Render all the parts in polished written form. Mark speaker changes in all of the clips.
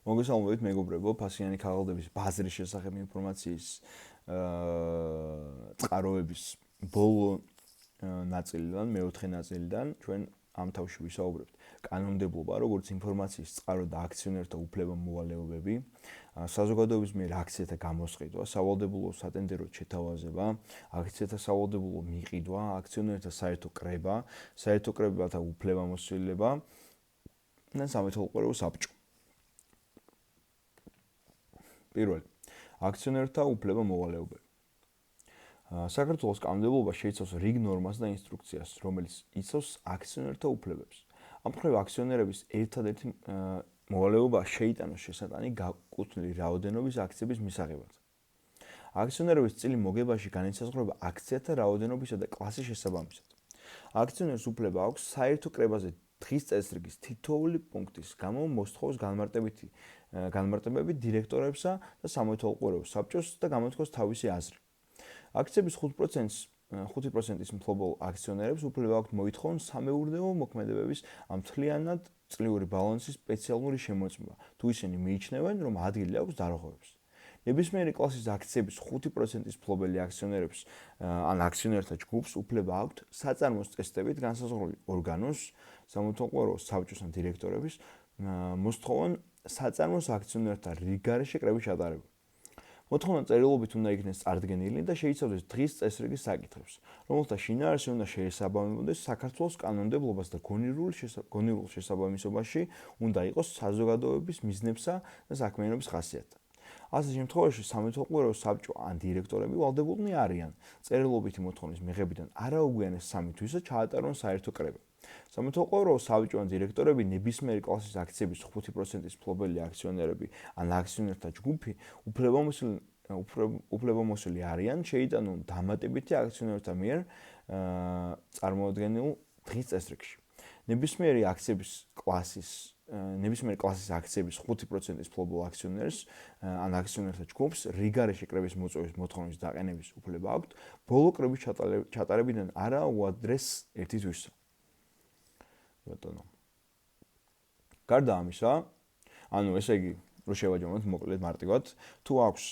Speaker 1: მოგესალმებით მეგობრებო, ფასიანი ქაღალდების ბაზრის შესახებ ინფორმაციის წყაროების ბოლო ნაწილიდან, მეოთხე ნაწილიდან ჩვენ ამ თავში ვისაუბრებთ. კანონმდებლობა, როგორც ინფორმაციის წყარო და აქციონერთა უფლება-მოვალეობები, საზოგადოების მიერ აქციათა გამოსყიდვა, სავალდებულო სატენდერო შეთავაზება, აქციათა სავალდებულო მიყიდვა, აქციონერთა საერთო კრება, საერთო კრებათა უფლება-მოსილება და სამეთვალყურეო საბჭო. პირველი, აქციონერთა უფლება-მოვალეობები. საქართველოს კანონმდებლობა შეიცავს რიგ ნორმას და ინსტრუქციას, რომელიც იცავს აქციონერთა უფლებებს. ამ მხრივ აქციონერების ერთადერთი მოვალეობა შეიტანოს შესატანი განკუთვნილი რაოდენობის აქციების მისაღებად. აქციონერების წილი მოგებაში განისაზღვრება აქციათა რაოდენობისა და კლასის შესაბამისად. აქციონერს უფლება აქვს საერთო კრებაზე დღის წესრიგის თითოეული პუნქტის გამო მოსთხოვოს განმარტებები დირექტორებსა და სამეთვალყურეო საბჭოს და გამოთქვას თავისი აზრი. აქციების 5%-ის მფლობელ აქციონერებს უფლება აქვთ მოითხოვონ სამეურნეო მოქმედებების ამ მთლიანად წლიური ბალანსის სპეციალური შემოწმება, თუ ისინი მიიჩნევენ, რომ ადგილი აქვს დარღვევებს. ნებისმიერი კლასის აქციების 5%-ის მფლობელი აქციონერებს ან აქციონერთა ჯგუფს უფლება აქვთ საწარმოს წესდებით განსაზღვრული ორგანოს, სამეთვალყურეო საბჭოს ან დირექტორების მოსთხოვონ საწარმოს აქციონერთა რიგგარეშე კრების ჩატარება. მოთხოვნა წერილობით უნდა იქნეს წარდგენილი და შეიცავდეს დღის წესრიგის საკითხებს, რომელთა შინაარსი უნდა შეესაბამებოდეს საქართველოს კანონმდებლობას და გონივრულ შესაბამისობაში უნდა იყოს საზოგადოების მიზნებსა და საქმიანობის ხასიათთან. ასეთ შემთხვევაში სამეთვალყურეო საბჭო ან დირექტორები ვალდებულნი არიან წერილობითი მოთხოვნის მიღებიდან არაუგვიანეს 3 თვისად ჩაატარონ საერთო კრება. სამეთვალყურეო საბჭო ან დირექტორები ნებისმიერი კლასის აქციების 5%-ის მფლობელი აქციონერები ან აქციონერთა ჯგუფი უფლებამოსილი არიან შეიტანონ დამატებითი აქციონერთა მიერ წარმოადგენილ დღის წესრიგში. ნებისმიერი კლასის აქციების 5%-ის მფლობელ აქციონერს ან აქციონერთა ჯგუფს რიგგარეშე კრების მოწვევის მოთხოვნის დაყენების უფლება აქვთ ბოლო კრების ჩატარებიდან არა უადრეს 1 თვისა. გარდა ამისა, ესე იგი, რო შევაჯამოთ მოკლედ მარტივად, თუ აქვს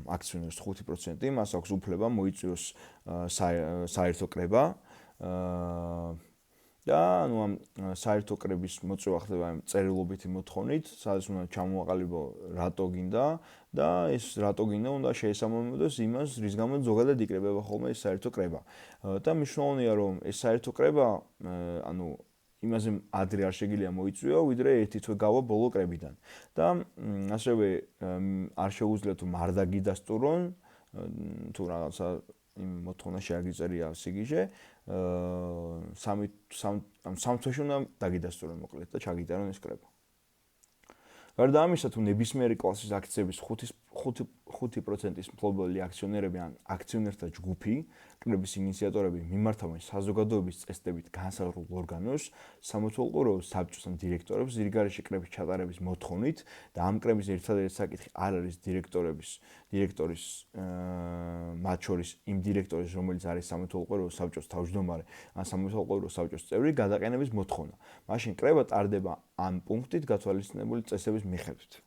Speaker 1: აქციონერს 5%, მას აქვს უფლება მოიწვიოს საერთო კრება და ამ საერთო კრების მოწვევა ხდება წერილობითი მოთხოვნით, სადაც უნდა ჩამოაყალიბო რატო გინდა და ეს რატო გინდა უნდა შეესაბამებოდეს იმას, რის გამოც ზოგადად იკრებება ხოლმე ეს საერთო კრება. და მნიშვნელოვანია, რომ ეს საერთო კრება, იმაზე ადრე არ შეგიძლია მოიწვიო, ვიდრე ერთი თვე გავა ბოლო კრებიდან. და ასევე არ შეუძლია თუ მარდა გიდასტურონ, თუ რაღაცა იმ მოთხოვნა შეაგიწერია სიგიჟე, 3 თვეში უნდა დაგიდასტურონ მოკლედ და ჩაგიტარონ ეს კრება. გარდა ამისა, თუ ნებისმიერი კლასის აქციების 5%-ის მფლობელი აქციონერები ან აქციონერთა ჯგუფი, კრების ინიციატორები მიმართავენ საზოგადოების წესდებით განსაზღვრულ ორგანოს, სამეთვალყურეო საბჭოს ან დირექტორებს რიგგარეშე კრების ჩატარების მოთხოვნით და ამ კრების ერთადერთი საკითხი არ არის დირექტორის მათ შორის იმ დირექტორის, რომელიც არის სამეთვალყურეო საბჭოს თავმჯდომარე ან სამეთვალყურეო საბჭოს წევრი გადაყენების მოთხოვნა. მაშინ კრება ტარდება ამ პუნქტით გათვალისწინებული წესების მიხედვით.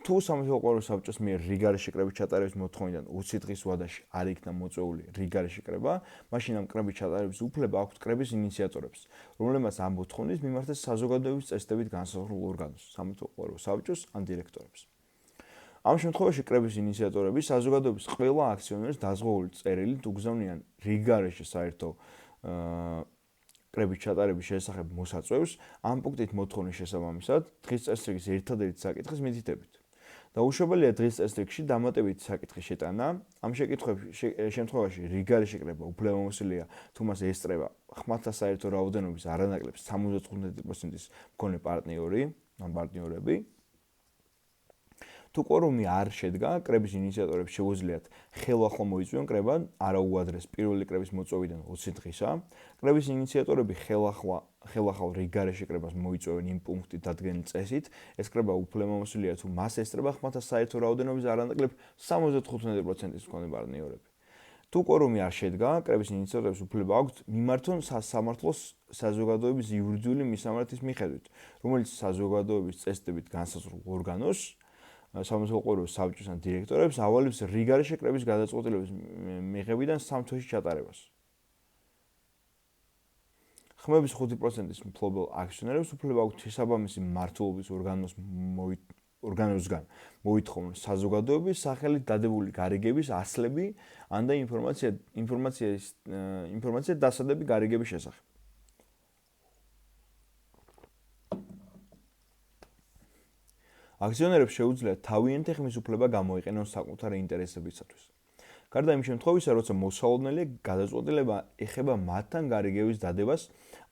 Speaker 1: თუ სამეთვალყურეო საბჭოს მიერ რიგგარეშე კრების ჩატარების მოთხოვნიდან 20 დღის ვადაში არ იქნა მოწვეული რიგგარეშე კრება, მაშინ ამ კრების ჩატარების უფლება აქვთ კრების ინიციატორებს, რომლებმაც ამ მოთხოვნის მიმართეს საზოგადოების წესდებით განსაზღვრულ ორგანოს, სამეთვალყურეო საბჭოს ან დირექტორებს. ამ შემთხვევაში კრების ინიციატორები საზოგადოების ყველა აქციონერს დაზღვეული წერილით უგზავნიან რიგგარეშე საერთო კრების ჩატარების შესახებ მოსაწვევს ამ პუნქტით მოთხოვნის შესაბამისად დღის წესრიგის ერთადერთი საკითხის მითითებით. დაუშვებელია დღის წესრიგში დამატებითი საკითხის შეტანა. ამ შემთხვევაში რიგგარეშე კრება უფლებამოსილია თუ მას ესწრება ხმათა საერთო რაოდენობის არანაკლებ 75%-ის მქონე პარტნიორები. თუ კვორუმი არ შედგა, კრების ინიციატორებს შეუძლიათ ხელახლა მოიწვიონ კრება არაუადრეს პირველი კრების მოწვევიდან 20 დღისა. კრების ინიციატორები ხელახალ რიგგარეშე კრებას მოიწვევენ იმ პუნქტით დადგენილ წესით, ეს კრება უფლებამოსილია თუ მას ესწრება ხმათა საერთო რაოდენობის არანაკლებ 75%-ის მქონე პარტნიორები. თუ კვორუმი არ შედგა, კრების ინიციატორებს უფლება აქვთ მიმართონ სამართლოს საზოგადოების იურიდიული მისამართის მიხედვით, რომელიც საზოგადოების წესდებით განსაზღვრულ ორგანოს, სამართალო კვირვების საბჭოს ან დირექტორებს ავალებს რიგარეშე კრების გადაწყვეტილების მიღებიდან 3 თვეში ჩატარებას. ხმების 5%-ის მფლობელ აქციონერებს უფლება აქვთ შესაბამისი მმართველობის ორგანოსგან მოითხოვონ საზოგადოების სახელით დადებული გარიგების ასლები ან და ინფორმაცია დასადები გარიგების შესახებ. აქციონერებს შეუძლიათ თავიანთი ხმის უფლება გამოიყენონ საკუთარი ინტერესებისათვის. გარდა იმ შემთხვევისა, როცა მოსალოდნელი გადაწყვეტილება ეხება მათთან გარიგების დადებას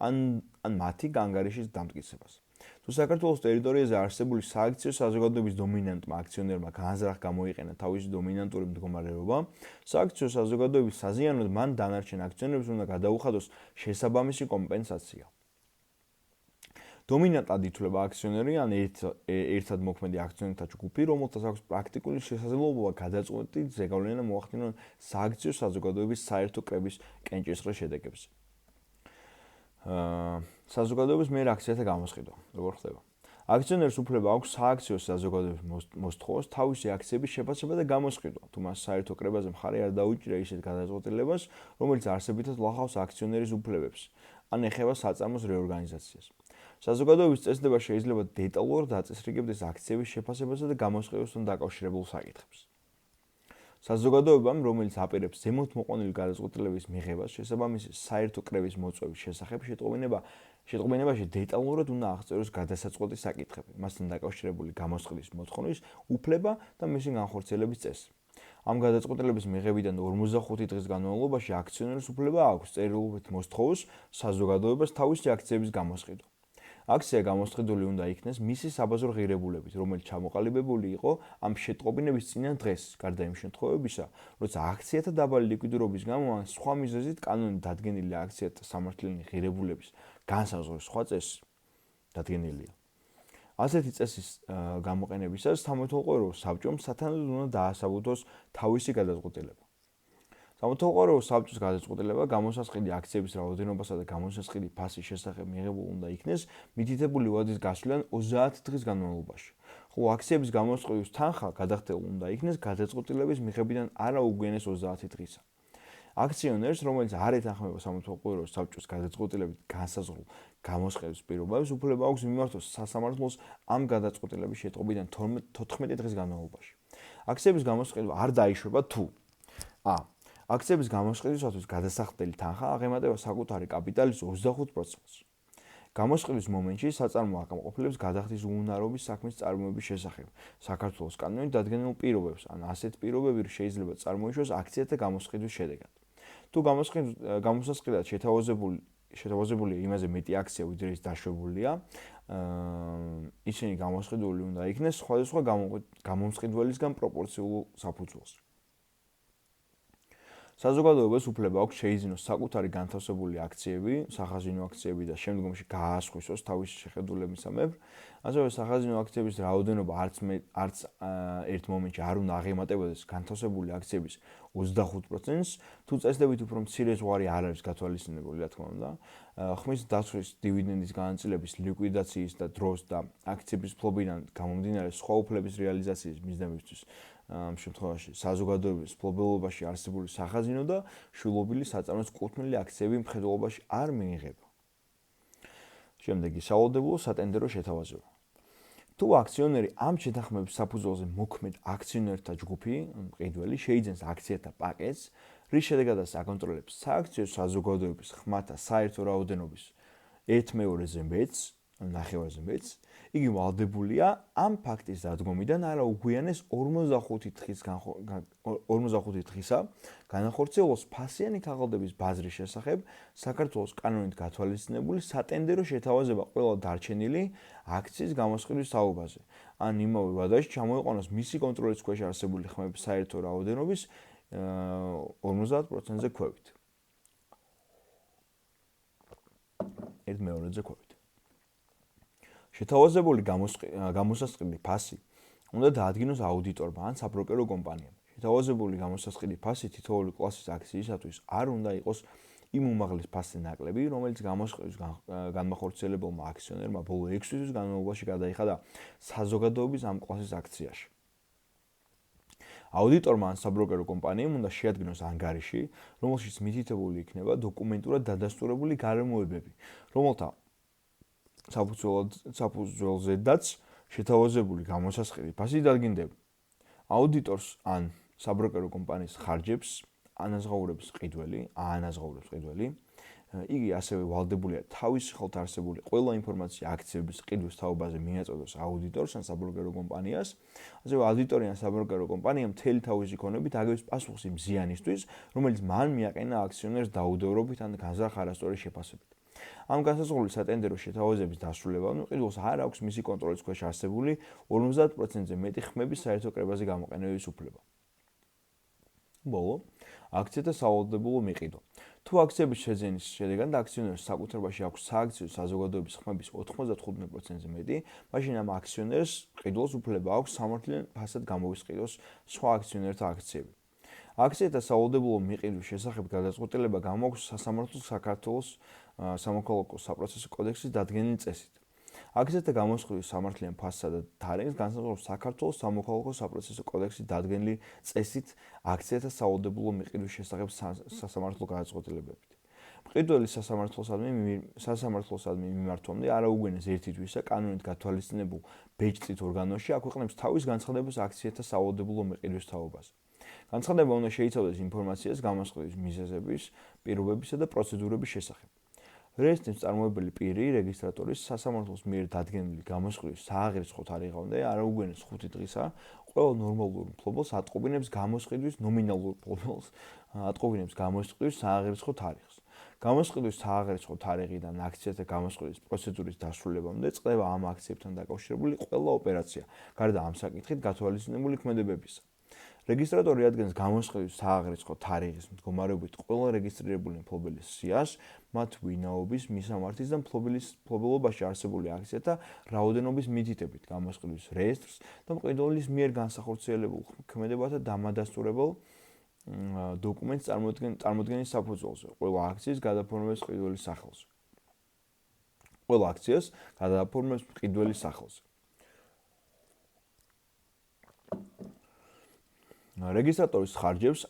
Speaker 1: ან მათი განგარიშის დამტკიცებას. თუ საქართველოს ტერიტორიაზე არსებული სააქციო საზოგადოების დომინანტმა აქციონერმა განზრახ გამოიყენა თავისი დომინანტური მდგომარეობა, სააქციო საზოგადოების საზიანოდ მან დანარჩენ აქციონერებს უნდა გადაუხადოს შესაბამისი კომპენსაცია. დომინანტად ითვლება აქციონერი ან ერთად მოქმედი აქციონერთა ჯგუფი, რომელთაც აქვს პრაქტიკული შესაძლებლობა გადაწყვეტილებით ზეგავლენა მოახდინონ სააქციო საზოგადოების საერთო კრების კენჭისყრის შედეგებზე. საზოგადოების მიერ აქციათა გამოსყიდვა, როგორ ხდება? აქციონერს უფლება აქვს სააქციო საზოგადოების მოსთხოვოს თავისი აქციების შეფასება და გამოსყიდვა, თუ მას საერთო კრებაზე მხარი არ დაუჭირა ისეთ გადაწყვეტილებას, რომელიც არსებითად ლახავს აქციონერის უფლებებს, ან ეხება საწარმოს რეორგანიზაციას. საზოგადოების წესდება შეიძლება დეტალურად აწესრიგებდეს აქციების შეფასებასა და გამოსყიდვასთან დაკავშირებულ საკითხებს. საზოგადოებამ, რომელიც აპირებს ზემოთ მოყვანილი გადაწყვეტილების მიღებას, შესაბამისი საერთო კრების მოწვევის შესახებ შეტყობინებაში დეტალურად უნდა აღწეროს გადასაწყვეტი საკითხები, მასთან დაკავშირებული გამოსყიდვის მოთხოვნის უფლება და მისი განხორციელების წესი. ამ გადაწყვეტილების მიღებიდან 45 დღის განმავლობაში აქციონერს უფლება აქვს წერილობით მოსთხოვოს საზოგადოებას თავისი აქციების გამოსყიდვა. აქცია გამოსყიდული უნდა იქნეს მისი საბაზრო ღირებულებით, რომელიც ჩამოყალიბებული იყო ამ შეტყობინების წინა დღეს, გარდა იმ შემთხვევებისა, როცა აქციათა დაბალი ლიკვიდურობის გამო ან სხვა მიზეზით კანონით დადგენილი აქციათა სამართლიანი ღირებულების განსაზღვრის სხვა წესი დადგენილია. ასეთი წესის გამოყენებისას სამართალო კვირვების საბჭომ სათანადოდ უნდა დაასაბუთოს თავისი გადაწყვეტილება. სამართალო კვირვების საბჭოს გადაწყვეტილება გამოსასყიდი აქციების რაოდენობასა და გამოსასყიდი ფასის შესახებ მიღებულ უნდა იქნეს მითითებული ვადის გასვლიდან 30 დღის განმავლობაში. ხოლო აქციების გამოსყიდვის თანხა გადახდებული უნდა იქნეს გადაწყვეტილების მიღებიდან არა უგვიანეს 30 დღისა. აქციონერს, რომელიც არ ეთანხმება სამართალო კვირვების საბჭოს გადაწყვეტილებით განსაზღვრულ გამოსყიდვის პირობებს, უფლება აქვს მიმართოს სასამართლოს ამ გადაწყვეტილების შეტყობინებიდან 14 დღის განმავლობაში. აქციების გამოსყიდვა არ დაიშვება თუ a. აქციების გამოსყიდვისათვის გადასახდელი თანხა აღემატება საკუთარი კაპიტალის 25%-ს. გამოსყიდვის მომენტში საწარმო აკმაყოფილებს გადახდის უუნარობის საქმის წარმოების შესახებ საქართველოს კანონით დადგენილ პირობებს, ან ასეთ პირობები შეიძლება წარმოიშვას აქციათა გამოსყიდვის შედეგად. თუ გამოსასყიდად შეთავაზებულია იმაზე მეტი აქცია, ვიდრე ის დაშვებულია, ისინი გამოსყიდული უნდა იქნეს სხვადასხვა გამომსყიდველისგან პროპორციულ საფუძველს. საზოგადოებას უფლება აქვს შეიძინოს საკუთარი განთავსებული აქციები, სახაზინო აქციები და შემდგომში გაასხვისოს თავისი შეხედულებისამებრ. ასევე სახაზინო აქციების რაოდენობა არც ერთ მომენტში არ უნდა აღემატებოდეს განთავსებული აქციების 25%-ს, თუ წესდებით უფრო მცირე ზღვარი არ არის გათვალისწინებული, რა თქმა უნდა. ხმის დაცვის, დივიდენდის განაწილების, ლიკვიდაციის და დროს და აქციების ფლობიდან გამომდინარე სხვა უფლების რეალიზაციის მიზნებისთვის ამ შემთხვევაში საზოგადოების ფლობელობაში არსებული სახაზინო და შვილობილი საწარმოს კუთვნილი აქციები მხედველობაში არ მიიღება. შემდეგი სავალდებულო სატენდერო შეთავაზება. თუ აქციონერი ამ შეთანხმების საფუძველზე მოქმედ აქციონერთა ჯგუფი, მყიდველი, შეიძენს აქციათა პაკეტს, რის შედეგადაც აკონტროლებს სააქციო საზოგადოების ხმათა საერთო რაოდენობის 1/2-ზე მეტს, ნახევარზე მეტს, იგი ვალდებულია ამ ფაქტის დადგომიდან არა უგვიანეს 45 დღისა განახორციელოს ფასიანი ქაღალდების ბაზრის შესახებ საქართველოს კანონით გათვალისწინებული სატენდერო შეთავაზება ყველა დარჩენილი აქციის გამოსყიდვის თაობაზე, ან იმავე ვადაში ჩამოიყვანოს მისი კონტროლის ქვეშ არსებული ხმების საერთო რაოდენობის 50%-ზე ქვევით. 1/2-ზე ქვევით. შეთავაზებული გამოსასყიდი ფასი უნდა დაადგინოს აუდიტორმა ან საბროკერო კომპანიამ. შეთავაზებული გამოსასყიდი ფასი თითოეული კლასის აქციისათვის არ უნდა იყოს იმ უმაღლეს ფასზე ნაკლები, რომელიც გამოსყიდვის განმახორციელებელმა აქციონერმა ბოლო 6 თვის განმავლობაში გადაიხადა საზოგადოების ამ კლასის აქციაში. აუდიტორმა ან საბროკერო კომპანიამ უნდა შეადგინოს ანგარიში, რომელშიც მითითებული იქნება დოკუმენტურად დადასტურებული გარემოებები, რომელთა საფუძველზედაც შეთავაზებული გამოსასყიდი ფასი დადგინდება. აუდიტორს ან საბროკერო კომპანიის ხარჯებს აანაზღაურებს ყიდველი, იგი ასევე ვალდებულია თავის ხელთ არსებული ყველა ინფორმაცია აქციების ყიდვის თაობაზე მიაწოდოს აუდიტორს ან საბროკერო კომპანიას, ასევე აუდიტორი ან საბროკერო კომპანია მთელი თავისი ქონებით აგებს პასუხს იმ ზიანისთვის, რომელიც მან მიაყენა აქციონერს დაუდევრობით ან განზრახ არასწორი შეფასებით. ამ განსაზღვრული სატენდერო შეთავაზების დასრულებამდე ყიდულს არ აქვს მისი კონტროლის ქვეშ არსებული 50%-ზე მეტი ხმების საერთო კრებაზე გამოყენების უფლება. ბოლო, აქციათა სავალდებულო მიყიდვა. თუ აქციების შეძენის შედეგად აქციონერს საკუთრებაში აქვს სააქციო საზოგადოების ხმების 95%-ზე მეტი, მაშინ ამ აქციონერს ყიდულს უფლება აქვს სამართლიან ფასად გამოვისყიდოს სხვა აქციონერთა აქციები. აქციათა სავალდებულო მიყიდვის შესახებ გადაწყვეტილება გამოაქვს სასამართლოს საქართველოს სამოქალაქო საპროცესო კოდექსის დადგენილი წესით. აქციათა გამოსყიდვის სამართლიან ფასსა და თარიღს განსაზღვრავს საქართველოს სამოქალაქო საპროცესო კოდექსის დადგენილი წესით აქციათა სავალდებულო მიყიდვის შესახებ სასამართლო გადაწყვეტილებებით. მყიდველი სასამართლოსადმი მიმართვამდე არაუგვენეს ერთი თვისა კანონით გათვალისწინებულ ბეჭდით ორგანოში აქვეყნებს თავის განცხადებას აქციათა სავალდებულო მიყიდვის თაობაზე. განცხადება უნდა შეიცავდეს ინფორმაციას გამოსყიდვის მიზეზების, პირობებისა და პროცედურების შესახებ. რეესტრს წარმოებელი პირი რეგისტრატორის სასამართლოს მიერ დადგენილი გამოსყიდვის სააღრიცხვო თარიღამდე არაუგვენეს 5 დღისა ყველა ნორმალურ მფლობელს ატყობინებს გამოსყიდვის ნომინალურ მფლობელს ატყობინებს გამოსყიდვის სააღრიცხვო თარიღს. გამოსყიდვის სააღრიცხვო თარიღიდან აქციათა გამოსყიდვის პროცედურის დასრულებამდე წყდება ამ აქციებთან დაკავშირებული ყველა ოპერაცია, გარდა ამ საკითხით გათვალისწინებული ქმედებებისა. რეგისტრატორი ადგენს გამოსყიდვის სააღრიცხვო თარიღის მდგომარეობით ყველა რეგისტრირებული მფლობელის სიას, მათ ვინაობის, მისამართის და მფლობელობაში არსებული აქციათა რაოდენობის მითითებით, გამოსყიდვის რეესტრს და მყიდველის მიერ განსახორციელებულ ქმედებათა დამადასტურებელ დოკუმენტს წარმოდგენის საფუძველზე, ყველა აქციის გადაფორმების მყიდველის სახელზე. ყველა აქციას გადააფორმებს მყიდველის სახელზე. რეგისტრატორის ხარჯებს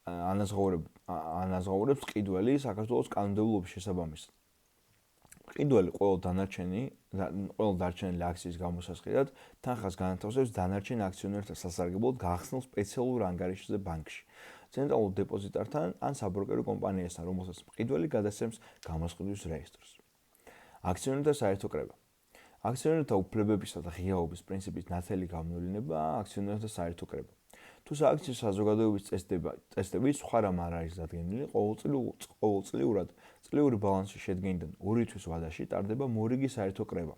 Speaker 1: ანაზღაურებს ყიდველი საქართველოს კანონმდებლობის შესაბამისად. ყიდველი ყველა დარჩენილი აქციის გამოსასყიდად თანხას განათავსებს დანარჩენ აქციონერთა სასარგებლოდ გახსნილ სპეციალურ ანგარიშზე ბანკში, ცენტრალურ დეპოზიტართან ან საბროკერო კომპანიასთან, რომელსაც ყიდველი გადასცემს გამოსყიდვის რეესტრს. აქციონერთა საერთო კრება. აქციონერთა უფლებებისა და ღიაობის პრინციპის ნათელი გამოვლენა აქციონერთა საერთო კრება. თუ სააქციო საზოგადოების წესდები სხვა რამ არ არის დადგენილი, ყოველწლიურად წლიური ბალანსის შედგენიდან 2 თვის ვადაში ტარდება მორიგი საერთო კრება,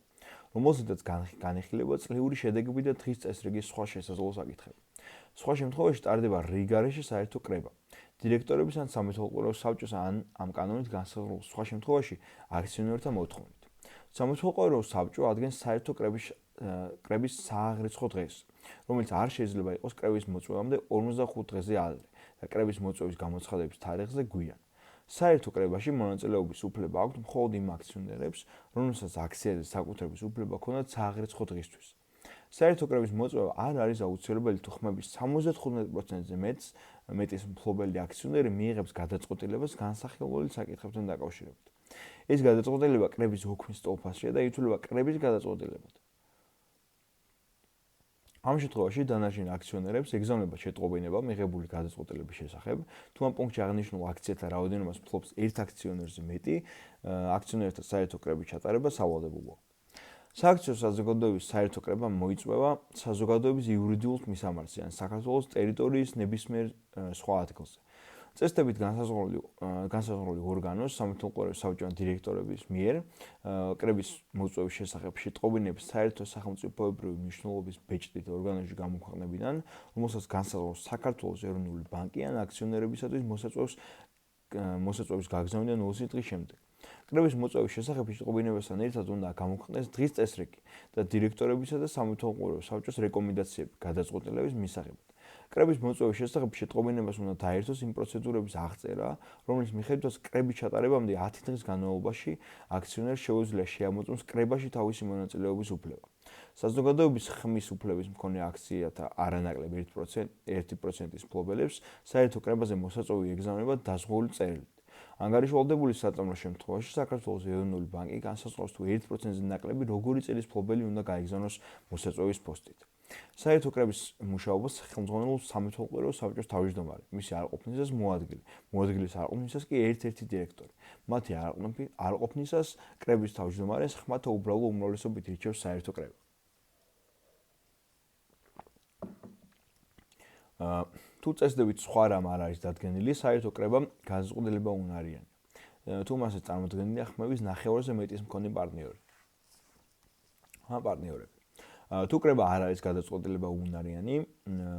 Speaker 1: რომელზედაც განიხილება წლიური შედეგები და დღის წესრიგის სხვა შესაძლო საკითხები. სხვა შემთხვევაში ტარდება რიგარეშე საერთო კრება. დირექტორების ან სამეთვალყურეო საბჭოს ან ამ კანონით განსაზღვრულ სხვა შემთხვევაში აქციონერთა მოთხოვნით. სამეთვალყურეო საბჭო ადგენს საერთო კრების სააღრიცხვო დღეს, რომელიც არ შეიძლება იყოს კრების მოწვევამდე 55 დღეზე ადრე და კრების მოწვევის გამოცხადების თარიღზე გვიან. საერთო კრებაში მონაწილეობის უფლება აქვთ მხოლოდ იმ აქციონერებს, რომელსაც აქციაზე საკუთრების უფლება ჰქონდათ სააღრიცხვო დღისთვის. საერთო კრების მოწვევა არ არის აუცილებელი თუ ხმების 75%-ზე მეტის მფლობელი აქციონერი მიიღებს გადაწყვეტილებას განსახილველი საკითხებთან დაკავშირებით. ეს გადაწყვეტილება კრების ჰოქმის სტოლფასშია და ითვლება კრების გადაწყვეტილებად. ამ შემთხვევაში დანარჩენ აქციონერებს ეგზავნება შეტყობინება მიღებული გადაწყვეტილების შესახებ, თუ ამ პუნქტში აღნიშნულ აქციათა რაოდენობას ფლობს ერთ აქციონერზე მეტი, აქციონერთა საერთო კრების ჩატარება სავალდებულოა. სააქციო საზოგადოების საერთო კრება მოიწვევა საზოგადოების იურიდიულ მისამართზე ან საქართველოს ტერიტორიის ნებისმიერ სხვა ადგილზე. წესდებით განსაზღვრული ორგანოს სამეთვალყურეო საბჭოს დირექტორების მიერ კრების მოწვევის შესახებ შეტყობინებს საერთო სახელმწიფოებრივი მნიშვნელობის ბეჭდით ორგანოში გამოქვეყნებიდან, რომელსაც განსაზღვრავს საქართველოს ეროვნული ბანკი ან აქციონერებისათვის მოსაწვევის გაგზავნიდან 20 დღის შემდეგ. კრების მოწვევის შესახებ შეტყობინებასთან ერთად უნდა გამოქვეყნდეს დღის წესრიგი და დირექტორებისა და სამეთვალყურეო საბჭოს რეკომენდაციები გადაწყვეტილების მისაღებად. კრების მოწვევის შესახებ შეტყობინებას უნდა დაერთოს იმ პროცედურების აღწერა, რომლის მიხედვითაც კრების ჩატარებამდე 10 დღის განმავლობაში აქციონერს შეუძლია შეამოწმოს კრებაში თავისი მონაწილეობის უფლება. საზოგადოების ხმის უფლების მქონე აქციათა არანაკლებ 1%-ის მფლობელებს საერთო კრებაზე მოსაწვევი ეგზავნება დაზღვეული წერილით. ანგარიშვალდებული საწამლოს შემთხვევაში საქართველოს ეროვნული ბანკი განსაზღვრავს თუ 1%-ზე ნაკლები როგორი წელის მფლობელი უნდა გაეგზავნოს მოსაწვევის პოსტით. საერთო კრების მუშაობას ხელმძღვანელობს სამეთვალყურეო საბჭოს თავმჯდომარე, მისი არყოფნისას მოადგილის არყოფნისას კი ერთ-ერთი დირექტორი. მათი არყოფნისას კრების თავმჯდომარეს ხმათა უბრალო უმრავლესობით ირჩევს საერთო კრება. თუ წესდებით სხვა რამ არ არის დადგენილი, საერთო კრებამ განწყობილება უნარიანი. თუ მასზე წარმოდგენილია ხმების ნახევარზე მეტის მქონე პარტნიორები. თუ კრება არ არის გადაწყვეტილება უნარიანი,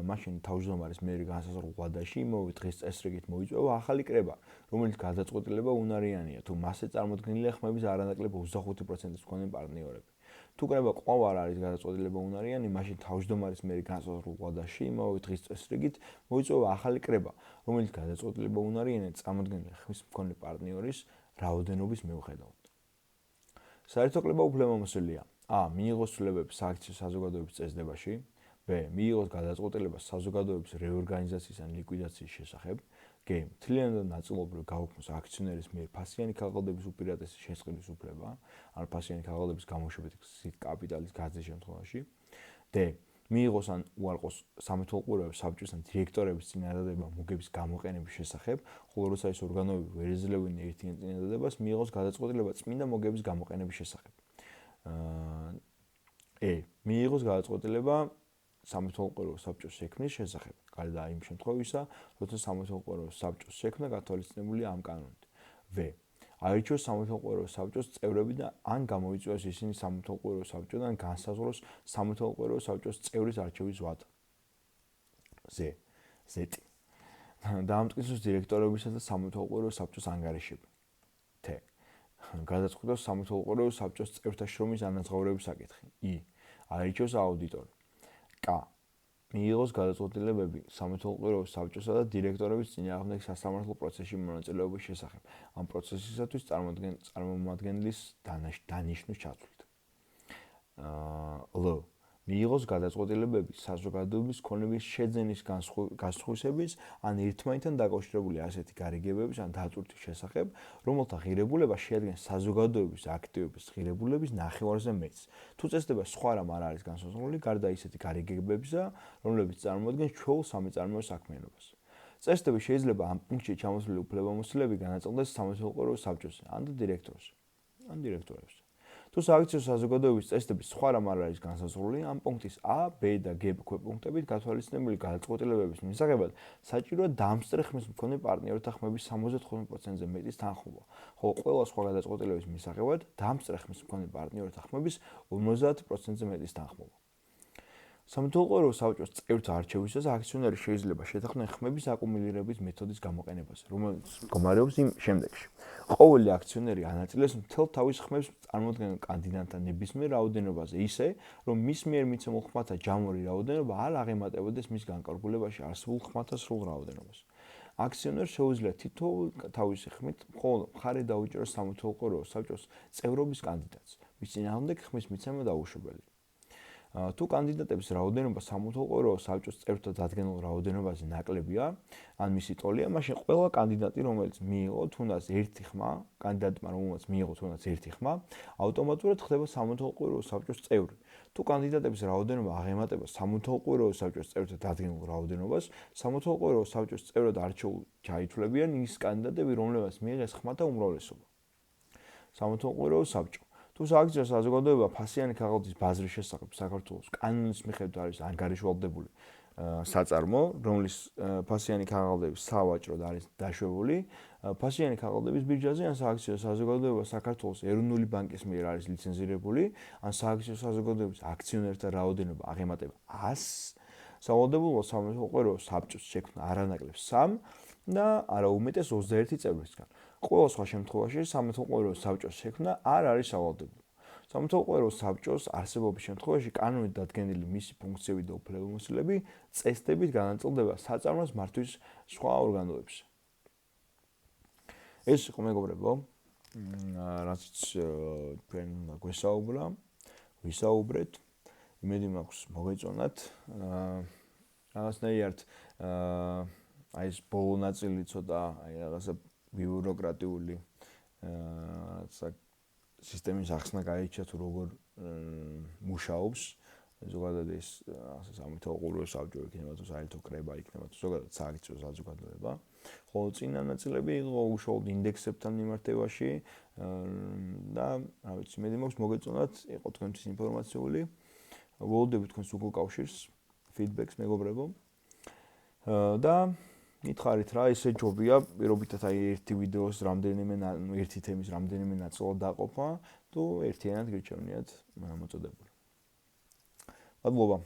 Speaker 1: მაშინ თავმჯდომარის მიერ განსაზღვრულ ვადაში იმავე დღის წესრიგით მოიწვევა ახალი კრება, რომელიც გადაწყვეტილება უნარიანია, თუ მასზე წარმოდგენილია ხმების არანაკლებ 25%-ის მქონე პარტნიორები. თუ კრება კვლავ არ არის გადაწყვეტილება უნარიანი, მაშინ თავმჯდომარის მიერ განსაზღვრულ ვადაში იმავე დღის წესრიგით მოიწვევა ახალი კრება, რომელიც გადაწყვეტილება უნარიანია წარმოდგენილი ხმის მქონე პარტნიორის რაოდენობის მიუხედავად. საერთო კრება უფლებამოსილია: a. მიიღოს ცვლილებები სააქციო საზოგადოების წესდებაში, b. მიიღოს გადაწყვეტილება საზოგადოების რეორგანიზაციის ან ლიკვიდაციის შესახებ, g. მთლიანად და ნაწილობრივ გაუქმოს აქციონერის მიერ ფასიანი ქაღალდების უპირატესი შესყიდვის უფლება, ან ფასიანი ქაღალდების გამოშვებით გზით კაპიტალის გაზრდის შემთხვევაში, d. მიიღოს ან უარყოს სამეთვალყურეო საბჭოსთან დირექტორების წინადადება მოგების გამოყენების შესახებ, ხოლო როცა ეს ორგანოები ვერ ეძლებენ ერთიან წინადადებას, მიიღოს გადაწყვეტილება წმინდა მოგების გამოყენების შესახებ. მიიღოს გადაწყვეტილება სამეთვალყურეო საბჭოს შექმნის შესახებ, გარდა იმ შემთხვევისა, როცა სამეთვალყურეო საბჭოს შექმნა გათვალისწინებულია ამ კანონით. v. აირჩიოს სამეთვალყურეო საბჭოს წევრები და ან გამოიწვიოს ისინი სამეთვალყურეო საბჭოდან განსაზღვროს სამეთვალყურეო საბჭოს წევრის არჩევის ვადა. z. დაამტკიცოს დირექტორებისა და სამეთვალყურეო საბჭოს ანგარიშები. t. გადაწყვეტოს სამეთვალყურეო საბჭოს წევრთა შრომის ანაზღაურების საკითხი. i. აირჩიოს აუდიტორი. k. მიიღოს გადაწყვეტილებები სამეთვალყურეო საბჭოსა და დირექტორების წინააღმდეგ სასამართლო პროცესში მონაწილეობის შესახებ, ამ პროცესისათვის წარმომადგენლის დანიშვნის ჩათვლით. l. მიიღოს გადაწყვეტილებები საზოგადოების ქონების შეძენის გასხვისების ან ერთმანეთთან დაკავშირებული ასეთი გარიგებების ან დატვირთვის შესახებ, რომელთა ღირებულება შეადგენს საზოგადოების აქტივების ღირებულების ნახევარზე მეტს. თუ წესდება სხვა რამ არ არის განსაზღვრული, გარდა ისეთი გარიგებებისა, რომლებიც წარმოადგენს ჩვეულ სამეწარმეო საქმიანობას. წესდები შეიძლება ამ პუნქტში ჩამოთვლილი უფლებამოსილები განაწილდეს სამეთვალყურეო საბჭოს ან დირექტორებს. თუ სააქციო საზოგადოების წესდების სხვა რამ არ არის განსაზღვრული, ამ პუნქტის a, b და g ქვეპუნქტებით გათვალისწინებული გადაწყვეტილებების მისაღებად საჭიროა დამსწრე ხმის მქონე პარტნიორთა ხმების 75%-ზე მეტის თანხმობა, ხოლო ყველა სხვა გადაწყვეტილების მისაღებად დამსწრე ხმის მქონე პარტნიორთა ხმების 50%-ზე მეტის თანხმობა. სამეთვალყურეო საბჭოს წევრთა არჩევისას აქციონერი შეიძლება შეთანხმდნენ ხმების აკუმულირების მეთოდის გამოყენებაზე, რომელიც მდგომარეობს იმ შემდეგში. ყოველი აქციონერი ანაწილებს მთელ თავის ხმებს წარმოადგენელ კანდიდატთა ნებისმიერ რაოდენობაზე ისე, რომ მის მიერ მიცემულ ხმათა ჯამური რაოდენობა არ აღემატებოდეს მის განკარგულებაში არსებულ ხმათა სრულ რაოდენობას. აქციონერს შეუძლია თითოეული თავისი ხმით მხოლოდ მხარი დაუჭეროს სამეთვალყურეო საბჭოს წევრობის კანდიდატს, მის წინააღმდეგ ხმის მიცემა დაუშვებელია. თუ კანდიდატების რაოდენობა სამეთვალყურეო საბჭოს წევრთა დადგენილ რაოდენობაზე ნაკლებია, ან მისი ტოლია, მაშინ ყველა კანდიდატი, რომელიც მიიღო თუნდაც ერთი ხმა, კანდიდატმა რომელმაც მიიღო თუნდაც ერთი ხმა, ავტომატურად ხდება სამეთვალყურეო საბჭოს წევრი. თუ კანდიდატების რაოდენობა აღემატება სამეთვალყურეო საბჭოს წევრთა დადგენილ რაოდენობას, სამეთვალყურეო საბჭოს წევრად არჩეულ ჩაითვლებიან ის კანდიდატები, რომლებმაც მიიღეს ხმათა უმრავლესობა. სამეთვალყურეო საბჭო. თუ სააქციო საზოგადოება ფასიანი ქაღალდის ბაზრის შესახებ საქართველოს კანონის მიხედვით არის ანგარიშვალდებული საწარმო, რომლის ფასიანი ქაღალდების სავაჭროდ არის დაშვებული, ფასიანი ქაღალდების ბირჟაზე ან სააქციო საზოგადოება საქართველოს ეროვნული ბანკის მიერ არის ლიცენზირებული, ან სააქციო საზოგადოების აქციონერთა რაოდენობა აღემატება 100, სავალდებულო სამეთვალყურეო საბჭოს შექმნა არანაკლებ 3 და არა უმეტეს 21 წევრისგან. ყოველ სხვა შემთხვევაში სამეთვალყურეო საბჭოს შექმნა არ არის სავალდებულო. სამეთვალყურეო საბჭოს არსებობის შემთხვევაში კანონით დადგენილი მისი ფუნქციები და უფლებამოსილები წესდებით განაწილდება საწარმოს მართვის სხვა ორგანოებს. ეს იყო მეგობრებო, რაც ჩვენ გვესაუბრა, ვისაუბრეთ. იმედი მაქვს მოგეწონათ. რაღაცნაირად აი ეს ბოლო ნაწილი ცოტა აი რაღაცა ბიუროკრატიული რაღაცა სისტემის ახსნა გაიჩა თუ როგორ მუშაობს. ზოგადად ეს სამეთვალყურეო საბჭო იქნება თუ საერთო კრება იქნება თუ ზოგადად სააქციო საზოგადოება. ხოლო წინა ნაწილები იყო უშუალოდ ინდექსებთან მიმართებაში და რა ვიცი, იმედი მაქვს მოგეწონათ, იყო თქვენთვის ინფორმაციული. ველოდებით თქვენს უგულ კავშირს, ფიდბექს მეგობრებო. და მითხარით რა, ესე ჯობია, პირობითად აი ერთი ვიდეოს რამდენიმე ერთი თემის რამდენიმე ნაწილად დაყოფა, თუ ერთიანად გირჩევნიათ მოწოდებული. მადლობა.